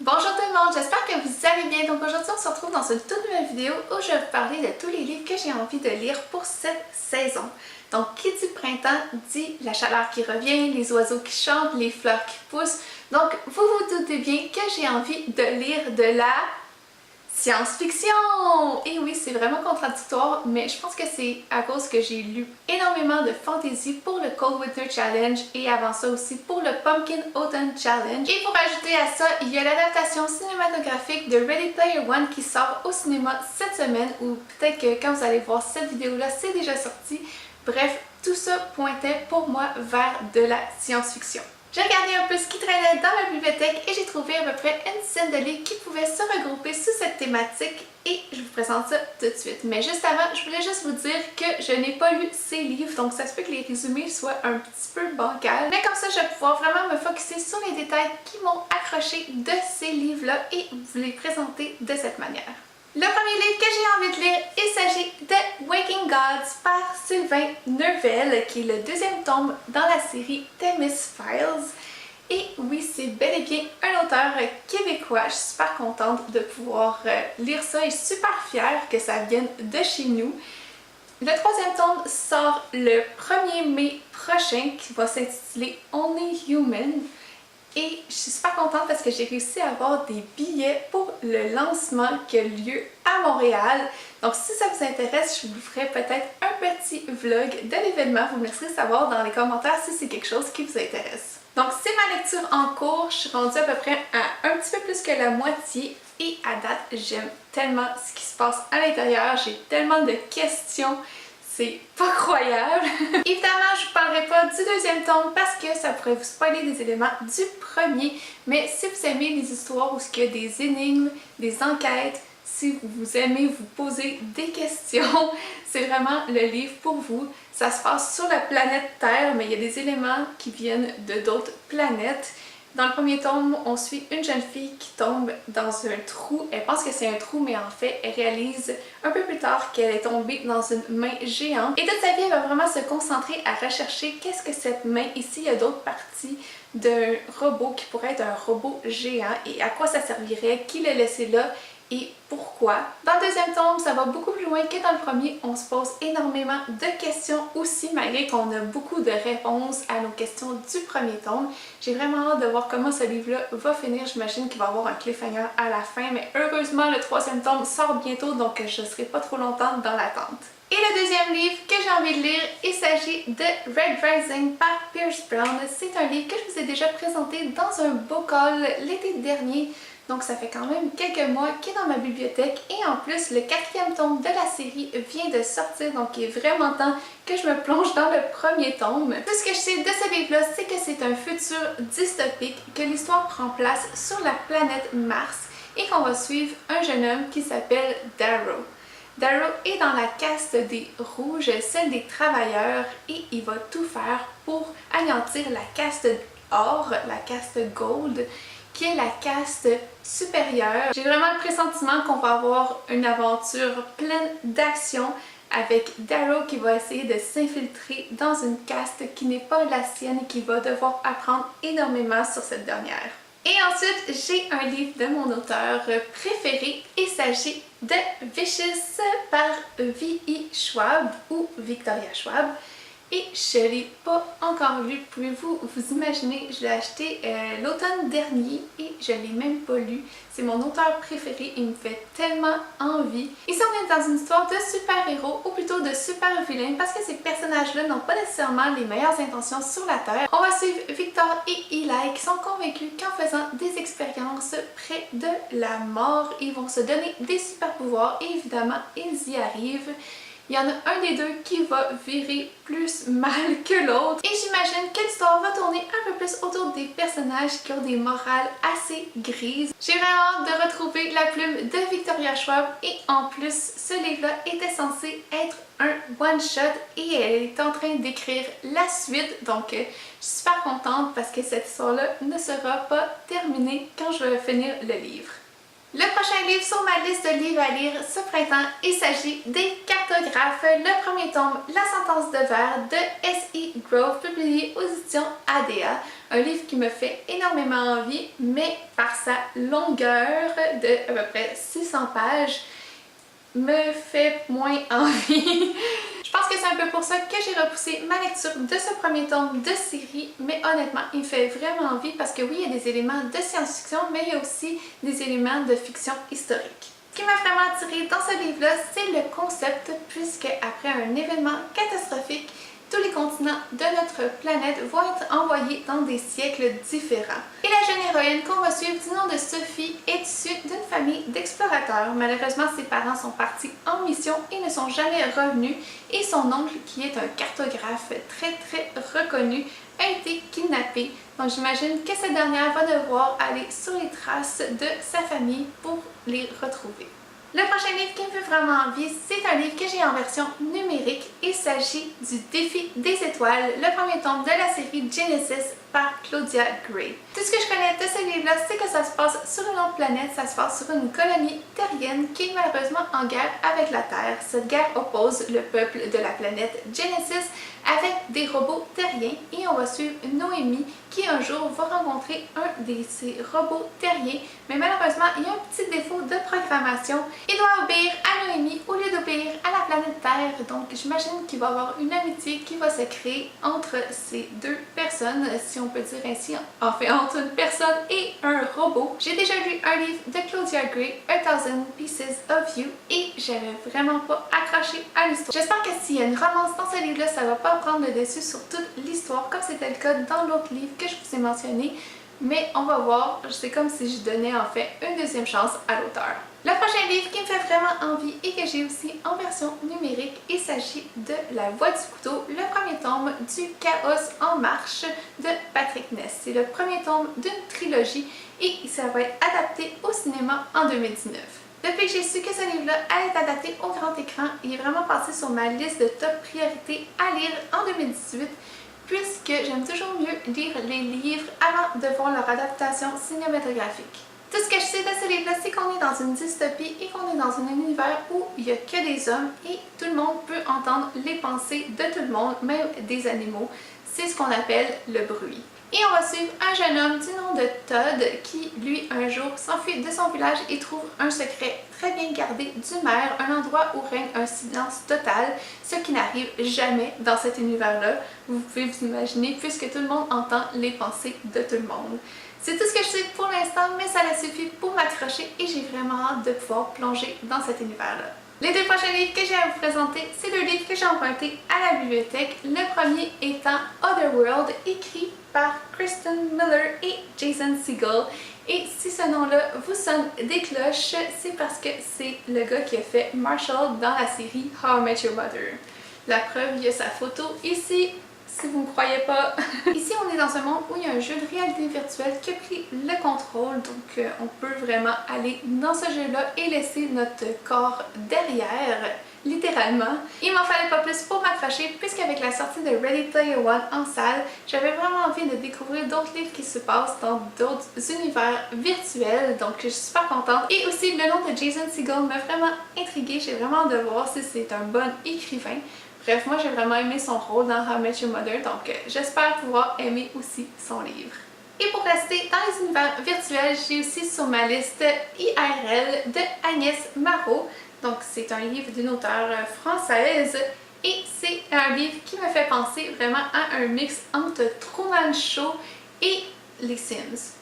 Bonjour tout le monde, j'espère que vous allez bien. Donc aujourd'hui on se retrouve dans une toute nouvelle vidéo où je vais vous parler de tous les livres que j'ai envie de lire pour cette saison. Donc qui dit printemps dit la chaleur qui revient, les oiseaux qui chantent, les fleurs qui poussent. Donc vous vous doutez bien que j'ai envie de lire de la science-fiction! Et oui, c'est vraiment contradictoire, mais je pense que c'est à cause que j'ai lu énormément de fantasy pour le Cold Winter Challenge et avant ça aussi pour le Pumpkin Autumn Challenge. Et pour ajouter à ça, il y a l'adaptation cinématographique de Ready Player One qui sort au cinéma cette semaine, ou peut-être que quand vous allez voir cette vidéo-là, c'est déjà sorti. Bref, tout ça pointait pour moi vers de la science-fiction. J'ai regardé un peu ce qui traînait dans ma bibliothèque et j'ai trouvé à peu près une dizaine de livres qui pouvaient se regrouper sous cette thématique et je vous présente ça tout de suite. Mais juste avant, je voulais juste vous dire que je n'ai pas lu ces livres, donc ça se peut que les résumés soient un petit peu bancals. Mais comme ça, je vais pouvoir vraiment me focusser sur les détails qui m'ont accroché de ces livres-là et vous les présenter de cette manière. Le premier livre que j'ai envie de lire, il s'agit de Waking Gods par Sylvain Neuvel, qui est le deuxième tome dans la série Themis Files. Et oui, c'est bel et bien un auteur québécois. Je suis super contente de pouvoir lire ça et je suis super fière que ça vienne de chez nous. Le troisième tome sort le 1er mai prochain, qui va s'intituler Only Human. Et je suis super contente parce que j'ai réussi à avoir des billets pour le lancement qui a lieu à Montréal. Donc si ça vous intéresse, je vous ferai peut-être un petit vlog de l'événement. Vous me laisserez savoir dans les commentaires si c'est quelque chose qui vous intéresse. Donc c'est ma lecture en cours. Je suis rendue à peu près à un petit peu plus que la moitié. Et à date, j'aime tellement ce qui se passe à l'intérieur. J'ai tellement de questions. C'est pas croyable! Évidemment, je vous parlerai pas du deuxième tome parce que ça pourrait vous spoiler des éléments du premier, mais si vous aimez les histoires où il y a des énigmes, des enquêtes, si vous aimez vous poser des questions, c'est vraiment le livre pour vous. Ça se passe sur la planète Terre, mais il y a des éléments qui viennent de d'autres planètes. Dans le premier tome, on suit une jeune fille qui tombe dans un trou. Elle pense que c'est un trou, mais en fait, elle réalise un peu plus tard qu'elle est tombée dans une main géante. Et toute sa vie, elle va vraiment se concentrer à rechercher qu'est-ce que cette main ici. Il y a d'autres parties d'un robot qui pourrait être un robot géant et à quoi ça servirait, qui l'a laissé là et pourquoi. Dans le deuxième tome, ça va beaucoup plus loin que dans le premier. On se pose énormément de questions aussi, malgré qu'on a beaucoup de réponses à nos questions du premier tome. J'ai vraiment hâte de voir comment ce livre-là va finir. J'imagine qu'il va y avoir un cliffhanger à la fin, mais heureusement, le troisième tome sort bientôt, donc je ne serai pas trop longtemps dans l'attente. Et le deuxième livre que j'ai envie de lire, il s'agit de Red Rising par Pierce Brown. C'est un livre que je vous ai déjà présenté dans un book haul l'été dernier. Donc ça fait quand même quelques mois qu'il est dans ma bibliothèque et en plus le quatrième tome de la série vient de sortir, donc il est vraiment temps que je me plonge dans le premier tome. Tout ce que je sais de ce livre-là, c'est que c'est un futur dystopique, que l'histoire prend place sur la planète Mars et qu'on va suivre un jeune homme qui s'appelle Darrow. Darrow est dans la caste des rouges, celle des travailleurs, et il va tout faire pour anéantir la caste or, la caste gold, qui est la caste supérieure. J'ai vraiment le pressentiment qu'on va avoir une aventure pleine d'action avec Darrow qui va essayer de s'infiltrer dans une caste qui n'est pas la sienne et qui va devoir apprendre énormément sur cette dernière. Et ensuite, j'ai un livre de mon auteur préféré. Il s'agit de Vicious par V.E. Schwab ou Victoria Schwab. Et je ne l'ai pas encore lu. Pouvez-vous vous imaginer, je l'ai acheté l'automne dernier et je ne l'ai même pas lu. C'est mon auteur préféré, il me fait tellement envie. Ici on est dans une histoire de super-héros, ou plutôt de super-vilains, parce que ces personnages-là n'ont pas nécessairement les meilleures intentions sur la Terre. On va suivre Victor et Eli qui sont convaincus qu'en faisant des expériences près de la mort, ils vont se donner des super-pouvoirs et évidemment ils y arrivent. Il y en a un des deux qui va virer plus mal que l'autre. Et j'imagine que l'histoire va tourner un peu plus autour des personnages qui ont des morales assez grises. J'ai vraiment hâte de retrouver la plume de Victoria Schwab et en plus, ce livre-là était censé être un one-shot et elle est en train d'écrire la suite. Donc, je suis super contente parce que cette histoire-là ne sera pas terminée quand je vais finir le livre. Le prochain livre sur ma liste de livres à lire ce printemps, il s'agit des Cartographes, le premier tome, La sentence de verre de S.E. Grove, publié aux éditions ADA. Un livre qui me fait énormément envie, mais par sa longueur de à peu près 600 pages, me fait moins envie. Je pense que c'est un peu pour ça que j'ai repoussé ma lecture de ce premier tome de série, mais honnêtement, il me fait vraiment envie parce que oui, il y a des éléments de science-fiction, mais il y a aussi des éléments de fiction historique. Ce qui m'a vraiment attirée dans ce livre-là, c'est le concept, puisque après un événement catastrophique, tous les continents de notre planète vont être envoyés dans des siècles différents. Et la jeune héroïne qu'on va suivre du nom de Sophie est issue d'une famille d'explorateurs. Malheureusement, ses parents sont partis en mission et ne sont jamais revenus. Et son oncle, qui est un cartographe très reconnu, a été kidnappé. Donc j'imagine que cette dernière va devoir aller sur les traces de sa famille pour les retrouver. Le prochain livre qui me fait vraiment envie, c'est un livre que j'ai en version numérique. Il s'agit du Défi des étoiles, le premier tome de la série Genesis par Claudia Gray. Tout ce que je connais de ce livre-là, c'est que ça se passe sur une autre planète, ça se passe sur une colonie terrienne qui est malheureusement en guerre avec la Terre. Cette guerre oppose le peuple de la planète Genesis avec des robots terriens et on va suivre Noémie qui un jour va rencontrer un de ces robots terriens, mais malheureusement il y a un petit défaut de programmation. Il doit obéir à Noémie au lieu d'obéir à la planète Terre, donc j'imagine qu'il va y avoir une amitié qui va se créer entre ces deux personnes, si on peut dire ainsi, enfin entre une personne et un robot. J'ai déjà lu un livre de Claudia Gray, A Thousand Pieces of You, et j'avais vraiment pas accroché à l'histoire. J'espère que s'il y a une romance dans ce livre-là, ça va pas prendre le dessus sur toute l'histoire comme c'était le cas dans l'autre livre que je vous ai mentionné, mais on va voir, c'est comme si je donnais en fait une deuxième chance à l'auteur. Le prochain livre qui me fait vraiment envie et que j'ai aussi en version numérique, il s'agit de La Voix du couteau, le premier tome du Chaos en marche de Patrick Ness. C'est le premier tome d'une trilogie et ça va être adapté au cinéma en 2019. Depuis que j'ai su que ce livre-là allait être adapté au grand écran, il est vraiment passé sur ma liste de top priorités à lire en 2018, puisque j'aime toujours mieux lire les livres avant de voir leur adaptation cinématographique. Tout ce que je sais de ce livre-là, c'est qu'on est dans une dystopie et qu'on est dans un univers où il n'y a que des hommes et tout le monde peut entendre les pensées de tout le monde, même des animaux. C'est ce qu'on appelle le bruit. Et on va suivre un jeune homme du nom de Todd qui, lui, un jour s'enfuit de son village et trouve un secret très bien gardé du maire, un endroit où règne un silence total, ce qui n'arrive jamais dans cet univers-là. Vous pouvez vous imaginer puisque tout le monde entend les pensées de tout le monde. C'est tout ce que je sais pour l'instant, mais ça a suffi pour m'accrocher et j'ai vraiment hâte de pouvoir plonger dans cet univers-là. Les deux prochains livres que j'ai à vous présenter, c'est deux livres que j'ai empruntés à la bibliothèque. Le premier étant Otherworld, écrit par Kristen Miller et Jason Segel. Et si ce nom-là vous sonne des cloches, c'est parce que c'est le gars qui a fait Marshall dans la série How I Met Your Mother. La preuve, il y a sa photo ici. Si vous ne me croyez pas. Ici, on est dans un monde où il y a un jeu de réalité virtuelle qui a pris le contrôle. Donc, on peut vraiment aller dans ce jeu-là et laisser notre corps derrière, littéralement. Il m'en fallait pas plus pour m'accrocher puisqu'avec la sortie de Ready Player One en salle, j'avais vraiment envie de découvrir d'autres livres qui se passent dans d'autres univers virtuels. Donc, je suis super contente. Et aussi, le nom de Jason Segel m'a vraiment intriguée. J'ai vraiment hâte de voir si c'est un bon écrivain. Bref, moi j'ai vraiment aimé son rôle dans How I Met Your Mother, donc j'espère pouvoir aimer aussi son livre. Et pour rester dans les univers virtuels, j'ai aussi sur ma liste IRL de Agnès Marot. Donc c'est un livre d'une auteure française et c'est un livre qui me fait penser vraiment à un mix entre Truman Show et les Sims.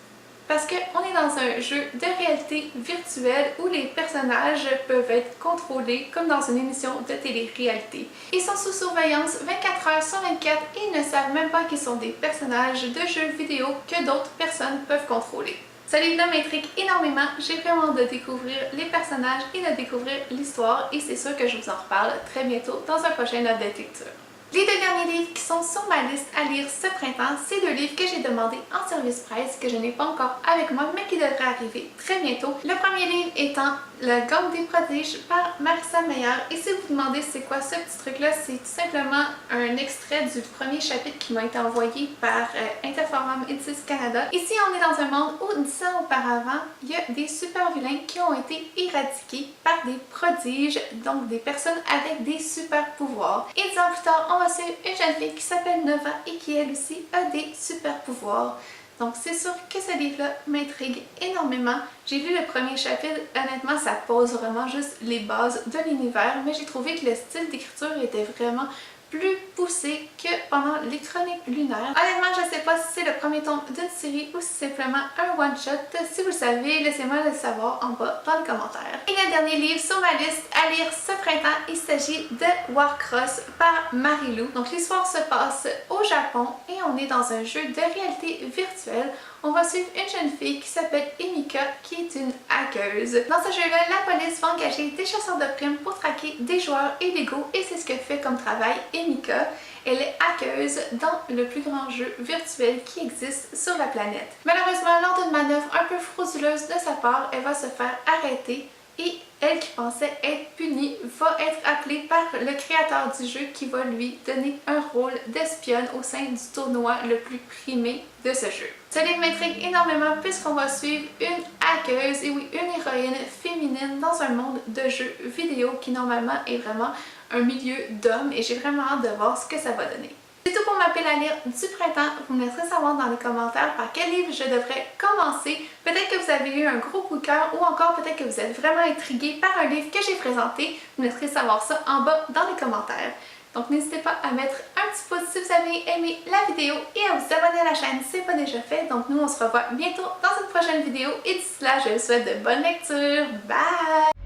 Parce qu'on est dans un jeu de réalité virtuelle où les personnages peuvent être contrôlés comme dans une émission de télé-réalité. Ils sont sous surveillance 24 heures sur 24 et ils ne savent même pas qu'ils sont des personnages de jeux vidéo que d'autres personnes peuvent contrôler. Ce livre-là m'intrigue énormément, j'ai vraiment hâte de découvrir les personnages et de découvrir l'histoire et c'est sûr que je vous en reparle très bientôt dans un prochain update lecture. Les deux derniers livres qui sont sur ma liste à lire ce printemps, c'est deux livres que j'ai demandé en service presse, que je n'ai pas encore avec moi, mais qui devraient arriver très bientôt. Le premier livre étant Le Gang des prodiges par Marissa Meyer. Et si vous vous demandez c'est quoi ce petit truc-là, c'est tout simplement un extrait du premier chapitre qui m'a été envoyé par Interforum Éditions Canada. Ici, on est dans un monde où 10 ans auparavant, il y a des super vilains qui ont été éradiqués par des prodiges, donc des personnes avec des super pouvoirs. Et 10 ans plus tard, on va suivre une jeune fille qui s'appelle Nova et qui elle aussi a des super pouvoirs. Donc c'est sûr que ce livre-là m'intrigue énormément. J'ai lu le premier chapitre, honnêtement ça pose vraiment juste les bases de l'univers, mais j'ai trouvé que le style d'écriture était vraiment plus poussé que pendant les chroniques lunaires. Honnêtement, je ne sais pas si c'est le premier tome d'une série ou si c'est simplement un one-shot. Si vous le savez, laissez-moi le savoir en bas dans les commentaires. Et le dernier livre sur ma liste à lire ce printemps, il s'agit de Warcross par Marie-Lou. Donc l'histoire se passe au Japon et on est dans un jeu de réalité virtuelle. On va suivre une jeune fille qui s'appelle Emika, qui est une hackeuse. Dans ce jeu-là, la police va engager des chasseurs de primes pour traquer des joueurs illégaux et c'est ce que fait comme travail Emika. Elle est hackeuse dans le plus grand jeu virtuel qui existe sur la planète. Malheureusement, lors d'une manœuvre un peu frauduleuse de sa part, elle va se faire arrêter et elle qui pensait être punie va être appelée par le créateur du jeu qui va lui donner un rôle d'espionne au sein du tournoi le plus primé de ce jeu. Ce livre m'intrigue énormément puisqu'on va suivre une hackeuse, et oui, une héroïne féminine dans un monde de jeux vidéo qui normalement est vraiment un milieu d'hommes et j'ai vraiment hâte de voir ce que ça va donner. C'est tout pour ma pile à lire du printemps. Vous me laisserez savoir dans les commentaires par quel livre je devrais commencer. Peut-être que vous avez eu un gros coup de cœur ou encore peut-être que vous êtes vraiment intrigué par un livre que j'ai présenté. Vous me laisserez savoir ça en bas dans les commentaires. Donc n'hésitez pas à mettre un petit pouce si vous avez aimé la vidéo et à vous abonner à la chaîne si ce n'est pas déjà fait. Donc nous on se revoit bientôt dans une prochaine vidéo et d'ici là je vous souhaite de bonnes lectures. Bye!